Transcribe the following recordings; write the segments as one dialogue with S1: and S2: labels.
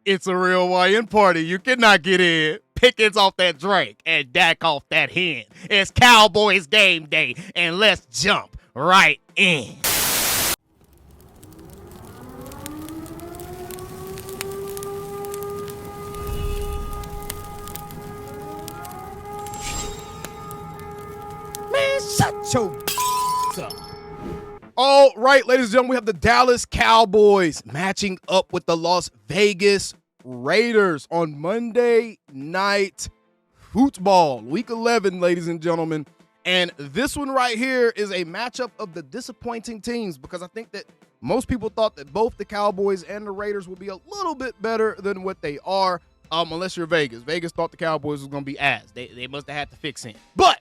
S1: It's a real YN party. You cannot get in. Pickens off that drink and Dak off that hen. It's Cowboys game day, and let's jump right in. Man, shut your up. All right, ladies and gentlemen, we have the Dallas Cowboys matching up with the Las Vegas Raiders on Monday Night Football, Week 11, ladies and gentlemen. And this one right here is a matchup of the disappointing teams because I think that most people thought that both the Cowboys and the Raiders would be a little bit better than what they are, unless you're Vegas. Vegas thought the Cowboys was going to be ass. They must have had to fix him. But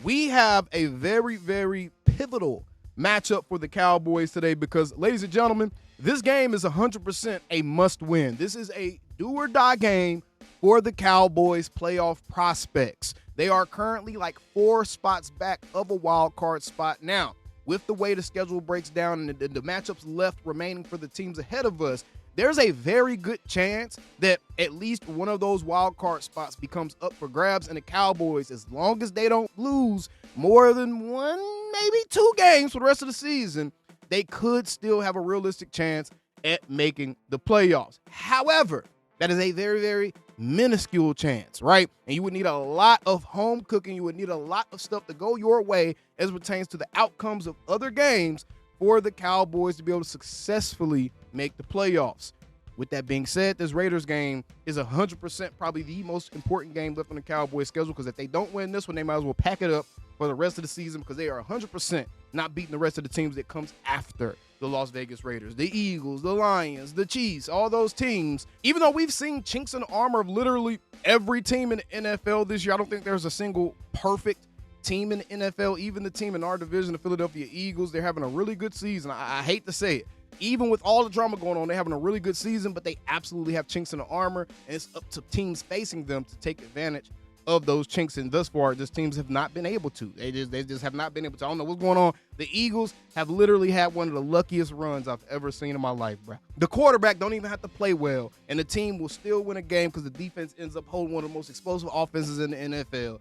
S1: we have a very, very pivotal matchup for the Cowboys today because, ladies and gentlemen, this game is 100% a must-win. This is a do-or-die game for the Cowboys' playoff prospects. They are currently like 4 spots back of a wild card spot now. With the way the schedule breaks down and the matchups left remaining for the teams ahead of us, there's a very good chance that at least one of those wild card spots becomes up for grabs, and the Cowboys, as long as they don't lose more than 1, maybe 2 games for the rest of the season, they could still have a realistic chance at making the playoffs. However, that is a very, very minuscule chance, right? And you would need a lot of home cooking. You would need a lot of stuff to go your way as it pertains to the outcomes of other games for the Cowboys to be able to successfully make the playoffs. With that being said, this Raiders game is 100% probably the most important game left on the Cowboys schedule because if they don't win this one, they might as well pack it up for the rest of the season because they are 100% not beating the rest of the teams that comes after the Las Vegas Raiders, the Eagles, the Lions, the Chiefs, all those teams. Even though we've seen chinks in the armor of literally every team in the NFL this year, I don't think there's a single perfect team in the NFL. Even the team in our division, the Philadelphia Eagles, they're having a really good season. I hate to say it. Even with all the drama going on, they're having a really good season, but they absolutely have chinks in the armor, and it's up to teams facing them to take advantage of those chinks, and thus far, these teams have not been able to. They just have not been able to. I don't know what's going on. The Eagles have literally had one of the luckiest runs I've ever seen in my life, bro. The quarterback don't even have to play well, and the team will still win a game because the defense ends up holding one of the most explosive offenses in the NFL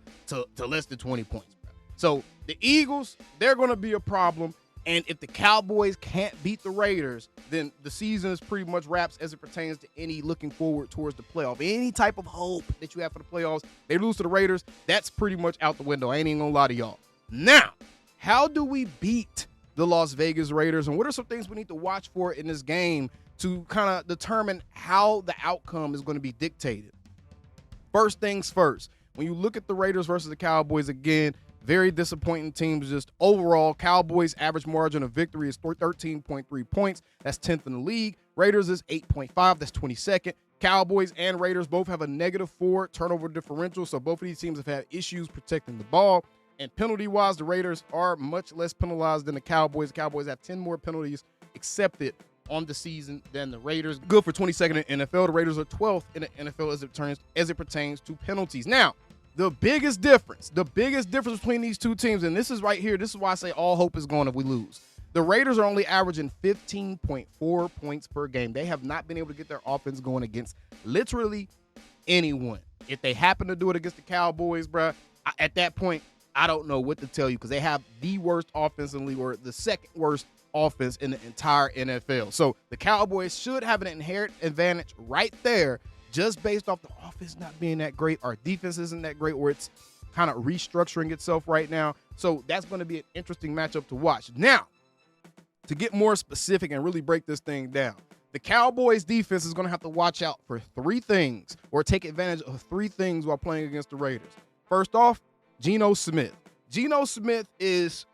S1: to less than 20 points, bro. So the Eagles, they're going to be a problem. And if the Cowboys can't beat the Raiders, then the season is pretty much wraps as it pertains to any looking forward towards the playoff. Any type of hope that you have for the playoffs, they lose to the Raiders, that's pretty much out the window. I ain't even gonna lie to y'all. Now, how do we beat the Las Vegas Raiders? And what are some things we need to watch for in this game to kind of determine how the outcome is going to be dictated? First things first, when you look at the Raiders versus the Cowboys again, very disappointing teams just overall. Cowboys' average margin of victory is 13.3 points. That's 10th in the league. Raiders is 8.5. That's 22nd. Cowboys and Raiders both have a -4 turnover differential, so both of these teams have had issues protecting the ball. And penalty-wise, the Raiders are much less penalized than the Cowboys. The Cowboys have 10 more penalties accepted on the season than the Raiders. Good for 22nd in the NFL. The Raiders are 12th in the NFL as it pertains to penalties. Now, the biggest difference between these two teams, and this is right here, this is why I say all hope is gone if we lose. The Raiders are only averaging 15.4 points per game. They have not been able to get their offense going against literally anyone. If they happen to do it against the Cowboys, bro, at that point, I don't know what to tell you because they have the worst offense in the league, or the second worst offense in the entire NFL. So the Cowboys should have an inherent advantage right there, just based off the offense not being that great. Our defense isn't that great, or it's kind of restructuring itself right now. So that's going to be an interesting matchup to watch. Now, to get more specific and really break this thing down, the Cowboys defense is going to have to watch out for 3 things, or take advantage of 3 things while playing against the Raiders. First off, Gino Smith. Gino Smith is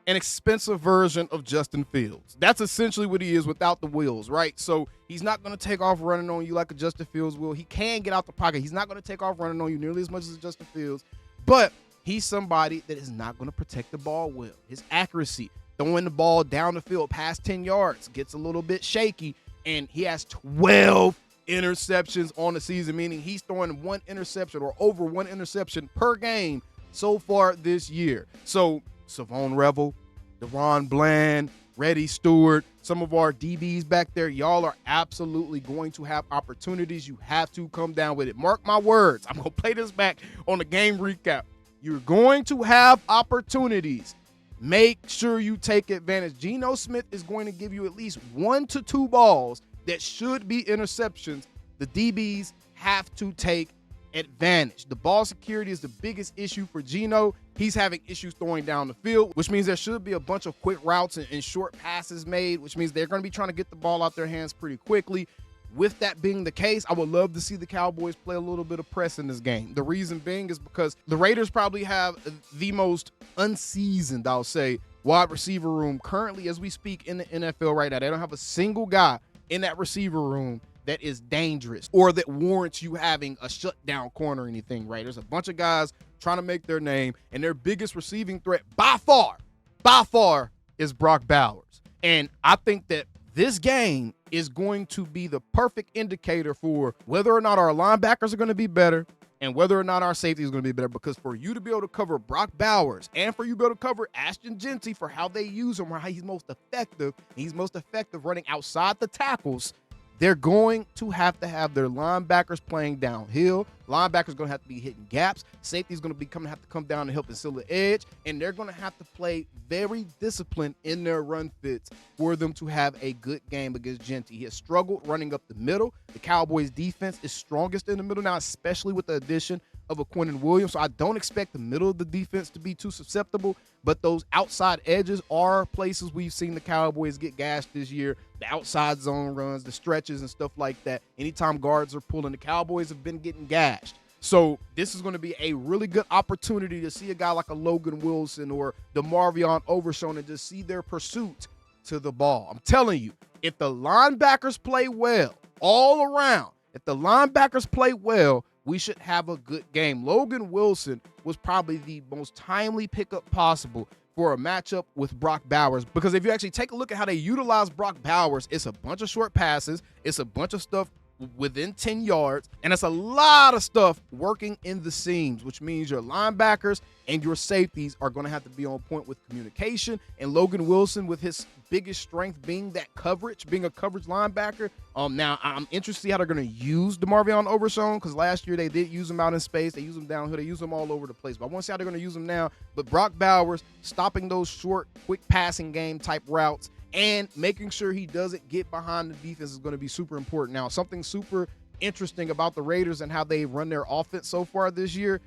S1: an expensive version of Justin Fields. That's essentially what he is without the wheels, right? So he's not going to take off running on you like a Justin Fields will. He can get out the pocket. He's not going to take off running on you nearly as much as Justin Fields, but he's somebody that is not going to protect the ball well. His accuracy, throwing the ball down the field past 10 yards, gets a little bit shaky, and he has 12 interceptions on the season, meaning he's throwing 1 interception or over 1 interception per game so far this year. So Savon Revel, Deron Bland, Reddy Stewart, some of our DBs back there, y'all are absolutely going to have opportunities. You have to come down with it. Mark my words. I'm going to play this back on the game recap. You're going to have opportunities. Make sure you take advantage. Gino Smith is going to give you at least 1 to 2 balls that should be interceptions. The DBs have to take advantage. The ball security is the biggest issue for Gino. He's having issues throwing down the field, which means there should be a bunch of quick routes and short passes made, which means they're going to be trying to get the ball out their hands pretty quickly. With that being the case, I would love to see the Cowboys play a little bit of press in this game. The reason being is because the Raiders probably have the most unseasoned, I'll say, wide receiver room currently as we speak in the NFL right now. They don't have a single guy in that receiver room that is dangerous or that warrants you having a shutdown corner or anything, right? There's a bunch of guys trying to make their name, and their biggest receiving threat by far is Brock Bowers. And I think that this game is going to be the perfect indicator for whether or not our linebackers are going to be better and whether or not our safety is going to be better, because for you to be able to cover Brock Bowers and for you to be able to cover Ashton Genty for how they use him or how he's most effective running outside the tackles, they're going to have their linebackers playing downhill. Linebackers going to have to be hitting gaps. Safety's going to have to come down and help and seal the edge. And they're going to have to play very disciplined in their run fits for them to have a good game against Genty. He has struggled running up the middle. The Cowboys defense is strongest in the middle now, especially with the addition of a Quentin Williams. So I don't expect the middle of the defense to be too susceptible, but those outside edges are places we've seen the Cowboys get gashed this year. The outside zone runs, the stretches and stuff like that. Anytime guards are pulling, the Cowboys have been getting gashed. So this is going to be a really good opportunity to see a guy like a Logan Wilson or DeMarvion Overshown and just see their pursuit to the ball. I'm telling you, if the linebackers play well all around, we should have a good game. Logan Wilson was probably the most timely pickup possible for a matchup with Brock Bowers, because if you actually take a look at how they utilize Brock Bowers, it's a bunch of short passes, it's a bunch of stuff within 10 yards, and it's a lot of stuff working in the seams, which means your linebackers and your safeties are going to have to be on point with communication. And Logan Wilson, with his biggest strength being that coverage, being a coverage linebacker. Now I'm interested to see how they're going to use DeMarvion Overshown, because last year they did use him out in space. They use him downhill. They use him all over the place. But I want to see how they're going to use him now. But Brock Bowers stopping those short, quick passing game type routes and making sure he doesn't get behind the defense is going to be super important. Now, something super interesting about the Raiders and how they run their offense so far this year,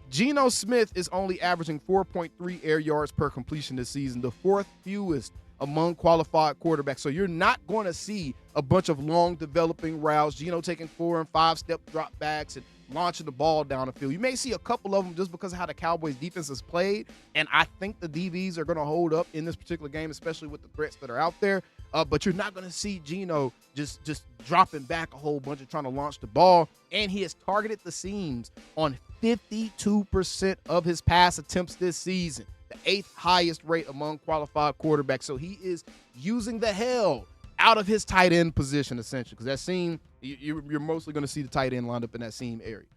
S1: Gino Smith is only averaging 4.3 air yards per completion this season, the 4th fewest among qualified quarterbacks. So you're not going to see a bunch of long developing routes, Gino taking 4 and 5 step drop backs and launching the ball down the field. You may see a couple of them just because of how the Cowboys defense has played, and I think the DBs are going to hold up in this particular game, especially with the threats that are out there. But you're not going to see Gino just dropping back a whole bunch and trying to launch the ball. And he has targeted the seams on 52% of his pass attempts this season, the 8th highest rate among qualified quarterbacks. So he is using the hell out of his tight end position, essentially, because that seam, you're mostly going to see the tight end lined up in that seam area.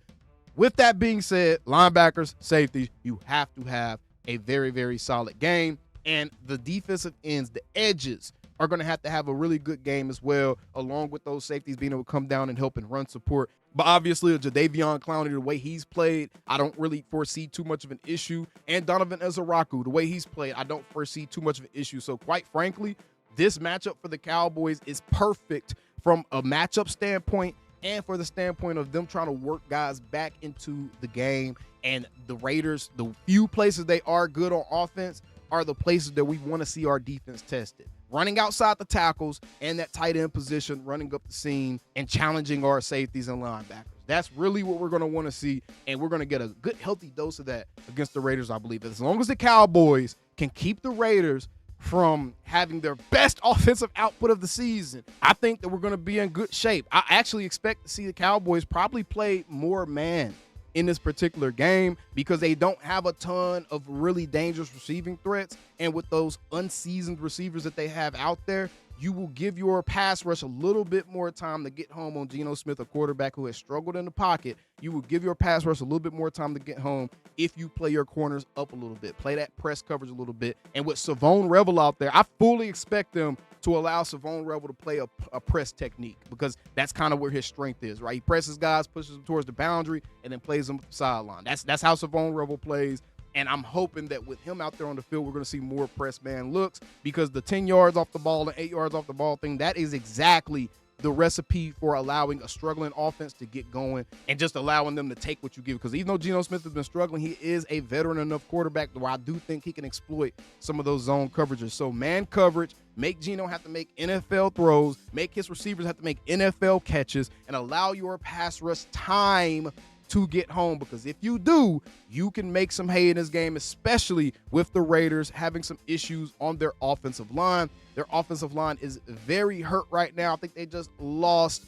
S1: With that being said, linebackers, safeties, you have to have a very, very solid game. And the defensive ends, the edges, are going to have a really good game as well, along with those safeties being able to come down and help and run support. But obviously, Jadeveon Clowney, the way he's played, I don't really foresee too much of an issue. And Donovan Ezaraku, the way he's played, I don't foresee too much of an issue. So quite frankly, this matchup for the Cowboys is perfect from a matchup standpoint and for the standpoint of them trying to work guys back into the game. And the Raiders, the few places they are good on offense are the places that we want to see our defense tested. Running outside the tackles and that tight end position, running up the seam and challenging our safeties and linebackers. That's really what we're going to want to see, and we're going to get a good, healthy dose of that against the Raiders, I believe. As long as the Cowboys can keep the Raiders from having their best offensive output of the season, I think that we're going to be in good shape. I actually expect to see the Cowboys probably play more man in this particular game because they don't have a ton of really dangerous receiving threats. And with those unseasoned receivers that they have out there, you will give your pass rush a little bit more time to get home on Gino Smith, a quarterback who has struggled in the pocket. You will give your pass rush a little bit more time to get home if you play your corners up a little bit, play that press coverage a little bit. And with Savone Revel out there, I fully expect them to allow Savone Revel to play a press technique, because that's kind of where his strength is, right? He presses guys, pushes them towards the boundary, and then plays them sideline. That's how Savone Revel plays. And I'm hoping that with him out there on the field, we're going to see more press man looks, because the 10 yards off the ball and 8 yards off the ball thing, that is exactly the recipe for allowing a struggling offense to get going and just allowing them to take what you give. Because even though Geno Smith has been struggling, he is a veteran enough quarterback where I do think he can exploit some of those zone coverages. So man coverage, make Geno have to make NFL throws, make his receivers have to make NFL catches, and allow your pass rush time to get home, because if you do, you can make some hay in this game, especially with the Raiders having some issues on their offensive line. Their offensive line is very hurt right now. I think they just lost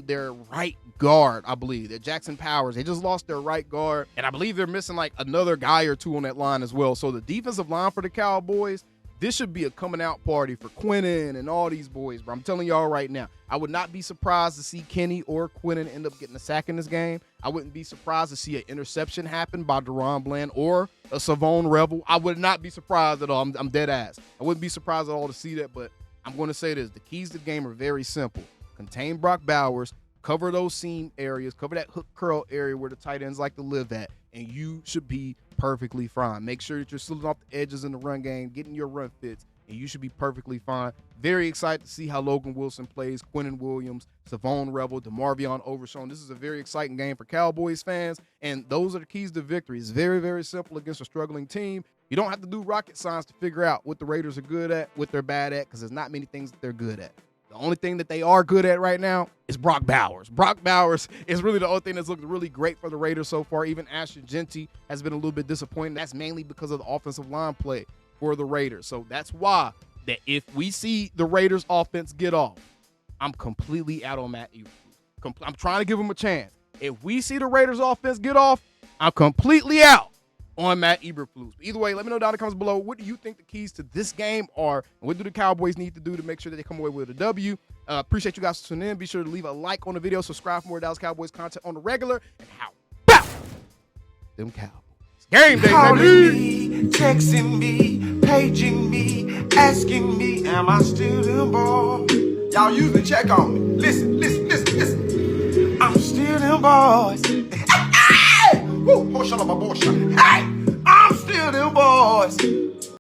S1: their right guard, I believe. They're Jackson Powers. They just lost their right guard, and I believe they're missing like another guy or two on that line as well. So the defensive line for the Cowboys, this should be a coming out party for Quinnen and all these boys, bro. I'm telling y'all right now, I would not be surprised to see Kenny or Quinnen end up getting a sack in this game. I wouldn't be surprised to see an interception happen by Deron Bland or a Savone Revel. I would not be surprised at all. I'm dead ass. I wouldn't be surprised at all to see that, but I'm going to say this. The keys to the game are very simple. Contain Brock Bowers, cover those seam areas, cover that hook curl area where the tight ends like to live at, and you should be perfectly fine. Make sure that you're sealing off the edges in the run game, getting your run fits, and you should be perfectly fine. Very excited to see how Logan Wilson plays, Quinnen Williams, Savone Revel, DeMarvion Overshown. This is a very exciting game for Cowboys fans, and those are the keys to victory. It's very, very simple against a struggling team. You don't have to do rocket science to figure out what the Raiders are good at, what they're bad at, because there's not many things that they're good at. The only thing that they are good at right now is Brock Bowers. Brock Bowers is really the only thing that's looked really great for the Raiders so far. Even Ashton Jeanty has been a little bit disappointing. That's mainly because of the offensive line play for the Raiders. So that's why that if we see the Raiders offense get off, I'm completely out on Matt Eberflus. I'm trying to give him a chance. If we see the Raiders offense get off, I'm completely out on Matt Eberflus. Either way, let me know down in the comments below, what do you think the keys to this game are, and what do the Cowboys need to do to make sure that they come away with a W? Appreciate you guys tuning in. Be sure to leave a like on the video, subscribe for more Dallas Cowboys content on the regular, and how about them Cowboys? Game day,
S2: baby! Texting me, paging me, asking me, am I still them boys? Y'all usually check on me. Listen. I'm still them boys. Hey! Woo! Hey! I'm still them boys.